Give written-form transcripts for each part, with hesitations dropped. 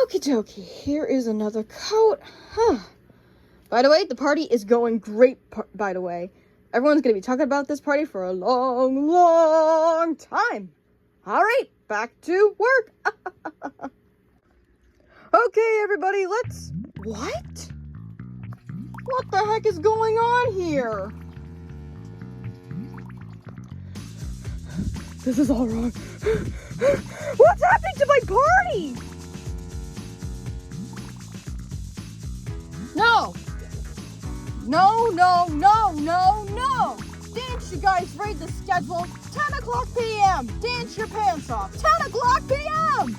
Okie dokie, here is another coat. By the way, the party is going great, by the way. Everyone's going to be talking about this party for a long, long time. All right, back to work. Okay, everybody, let's... What? What the heck is going on here? This is all wrong. What's happening to my party? No. No, no, no, no, no. Dance, you guys, read the schedule. 10 o'clock p.m. Dance your pants off. 10 o'clock p.m.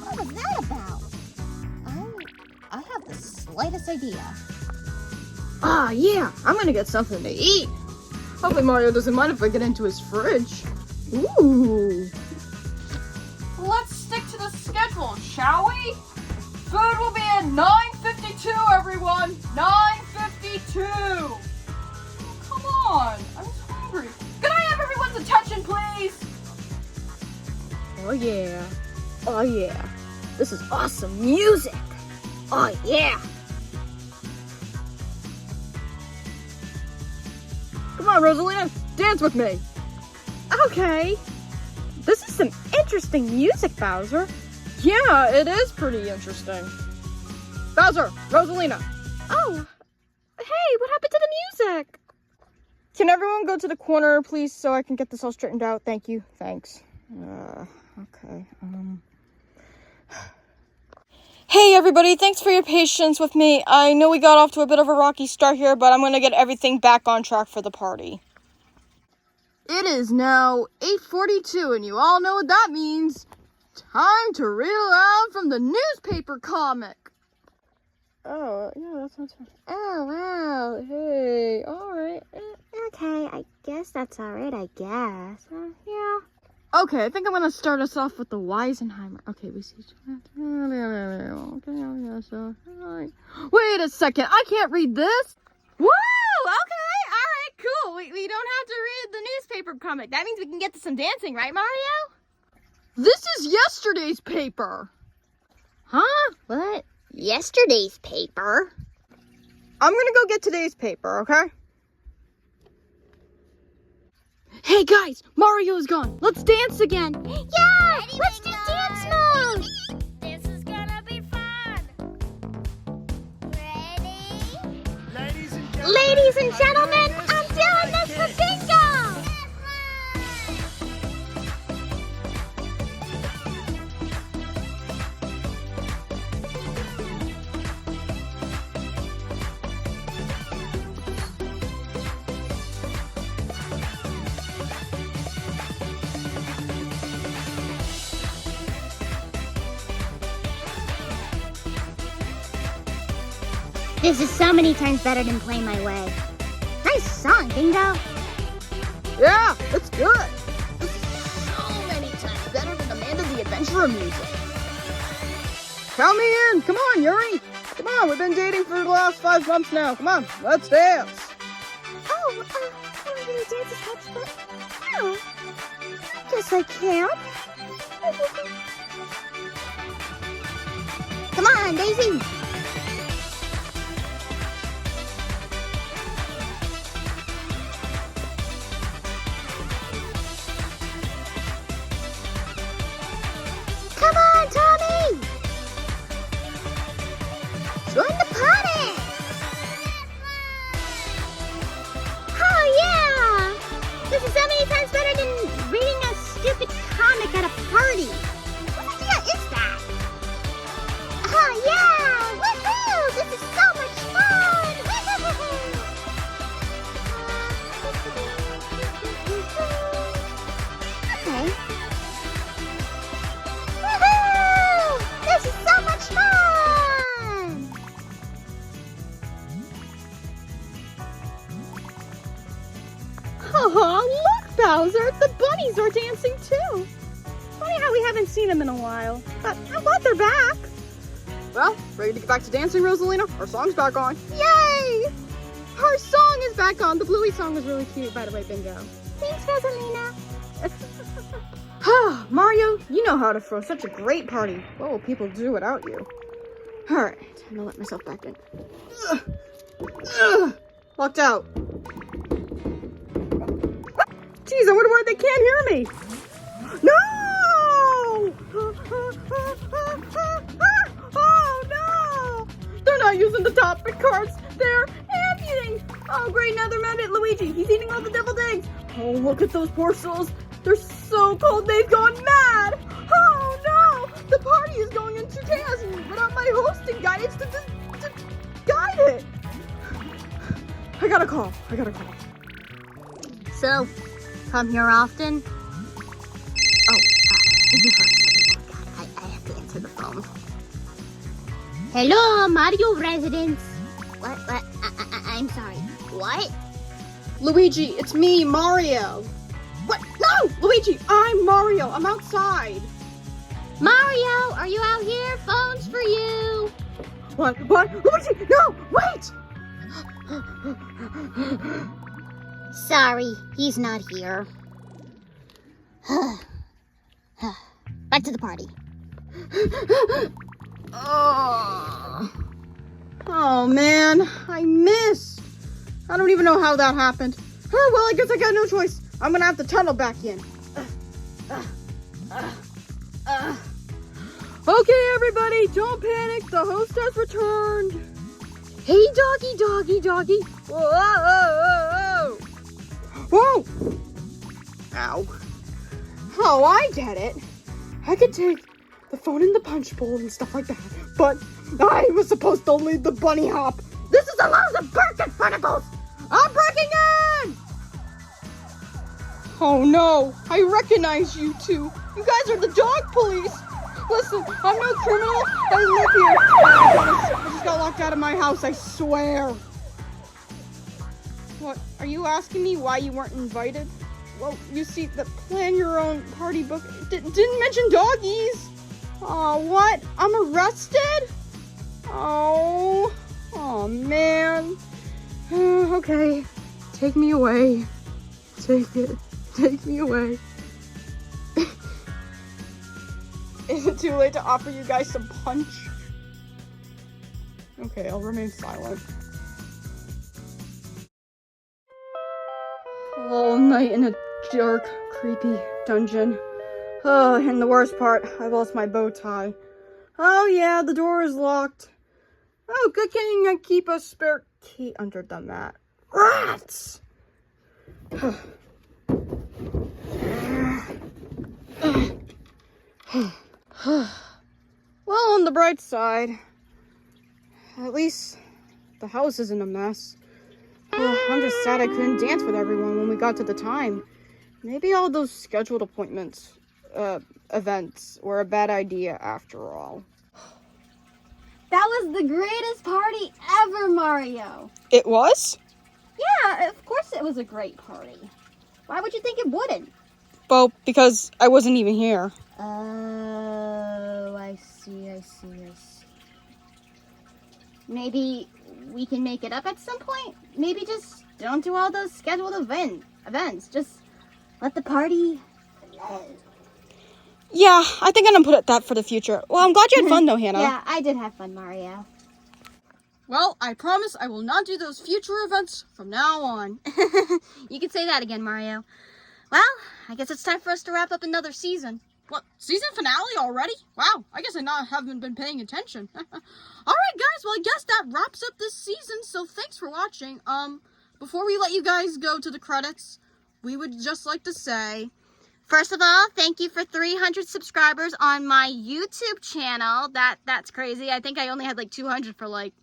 What was that about? I have the slightest idea. Ah, yeah. I'm gonna get something to eat. Hopefully Mario doesn't mind if I get into his fridge. Ooh. Let's stick to the schedule, shall we? Food will be at 9:52, everyone. 9:52. Come on, I'm hungry. Can I have everyone's attention, please? Oh, yeah. Oh, yeah. This is awesome music. Oh, yeah. Come on, Rosalina, dance with me. Okay. This is some interesting music, Bowser. Yeah, it is pretty interesting. Bowser, Rosalina. Oh, hey, what happened to the music? Can everyone go to the corner, please, so I can get this all straightened out? Thank you. Thanks. Okay. Hey, everybody. Thanks for your patience with me. I know we got off to a bit of a rocky start here, but I'm going to get everything back on track for the party. It is now 8:42, and you all know what that means. Time to read aloud from the newspaper comic. Oh, yeah, that sounds fun. Oh, wow. Hey, all right. Okay, I guess that's all right, I guess. Yeah. Okay, I think I'm going to start us off with the Weisenheimer. Okay, we see... Wait a second, I can't read this. Woo! Okay, all right, cool. We don't have to read the newspaper comic. That means we can get to some dancing, right, Mario? This is yesterday's paper. Huh? What? Yesterday's paper? I'm going to go get today's paper, okay? Hey guys, Mario's gone. Let's dance again. Yeah, let's do dance mode. This is gonna be fun. Ready? Ladies and gentlemen, I'm doing this for bingo. This is so many times better than Play My Way. Nice song, Bingo. Yeah, it's good. This is so many times better than Amanda the Adventurer music. Count me in. Come on, Yuri. Come on, we've been dating for the last 5 months now. Come on, let's dance. Oh, I don't really dance as much, but no. I guess I can. Come on, Daisy. Come on, Tommy! Join the party! Oh, yeah! This is so many times better than reading a stupid comic at a party. What idea is that? Oh, yeah! Woohoo! This is so much fun! Okay. Woohoo! This is so much fun! Oh, look, Bowser! The bunnies are dancing too. Funny how we haven't seen them in a while, but I'm glad they're back. Well, ready to get back to dancing, Rosalina? Our song's back on. Yay! Our song is back on. The Bluey song was really cute, by the way, Bingo. Thanks, Rosalina. Mario, you know how to throw such a great party. What will people do without you? Alright, time to let myself back in. Locked out. Jeez, I wonder why they can't hear me. No! Oh no! They're not using the topic cards. They're amputing. Oh great, now they're mad at Luigi. He's eating all the deviled eggs. Oh, look at those poor souls. They're so cold, they've gone mad. Oh no! The party is going into chaos without my hosting guidance to guide it. I gotta call. So, come here often? Oh, you first. God, I have to answer the phone. Hello, Mario residence. What? I'm sorry. What? Luigi, it's me, Mario. What? No! Luigi, I'm Mario. I'm outside. Mario, are you out here? Phone's for you. What? Luigi, no! Wait! Sorry, he's not here. Back to the party. Oh man, I missed. I don't even know how that happened. Oh, well, I guess I got no choice. I'm gonna have to tunnel back in. Okay, everybody, don't panic. The host has returned. Hey, doggy. Whoa. Whoa. Ow. Oh, I get it. I could take the phone in the punch bowl and stuff like that, but I was supposed to lead the bunny hop. This is a lousy birthday particles. I'm breaking in! Oh no, I recognize you two. You guys are the dog police. Listen, I'm no criminal. I live here. I just got locked out of my house, I swear. What, are you asking me why you weren't invited? Well, you see, the plan your own party book didn't mention doggies. Oh, what? I'm arrested? Oh man. Okay, take me away. Take me away. Is it too late to offer you guys some punch? Okay, I'll remain silent. All night in a dark, creepy dungeon. Oh, and the worst part, I lost my bow tie. Oh yeah, the door is locked. Oh, good thing I keep a spare key under the mat. Rats! Well, on the bright side, at least the house isn't a mess. I'm just sad I couldn't dance with everyone when we got to the time. Maybe all those scheduled events were a bad idea after all. That was the greatest party ever, Mario. It was? Yeah, of course it was a great party. Why would you think it wouldn't? Well, because I wasn't even here. Oh, I see. Maybe we can make it up at some point? Maybe just don't do all those scheduled events. Just let the party live. Yeah, I think I'm gonna put that for the future. Well, I'm glad you had fun though, Hannah. Yeah, I did have fun, Mario. Well, I promise I will not do those future events from now on. You can say that again, Mario. Well, I guess it's time for us to wrap up another season. What, season finale already? Wow, I guess I haven't been paying attention. Alright guys, well I guess that wraps up this season, so thanks for watching. Before we let you guys go to the credits, we would just like to say, first of all, thank you for 300 subscribers on my YouTube channel. That's crazy. I think I only had like 200 for like,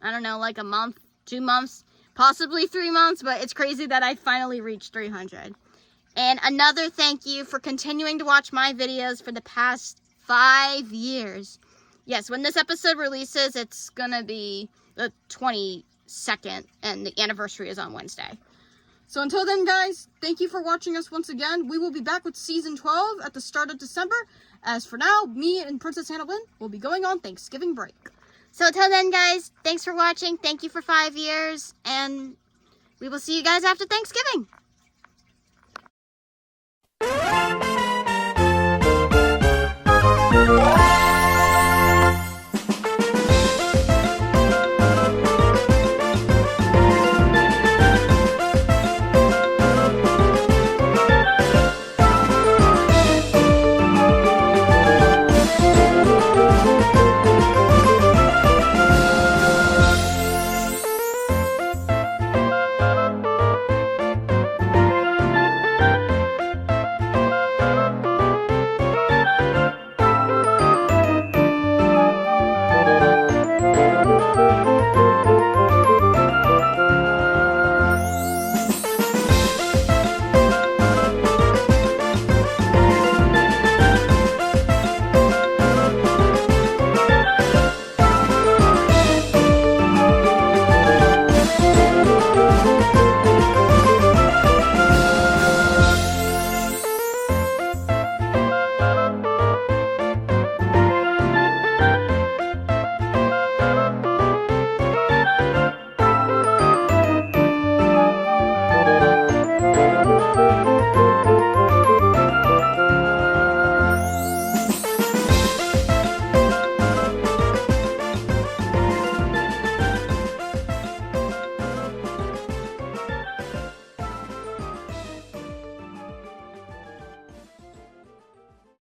I don't know, like a month, 2 months, possibly 3 months, but it's crazy that I finally reached 300. And another thank you for continuing to watch my videos for the past 5 years. Yes, when this episode releases, it's gonna be the 22nd, and the anniversary is on Wednesday. so until then guys, thank you for watching us once again. We will be back with season 12 at the start of December. As for now, me and Princess Hannah Lynn will be going on Thanksgiving break. So until then, guys, thanks for watching. Thank you for 5 years, and we will see you guys after Thanksgiving.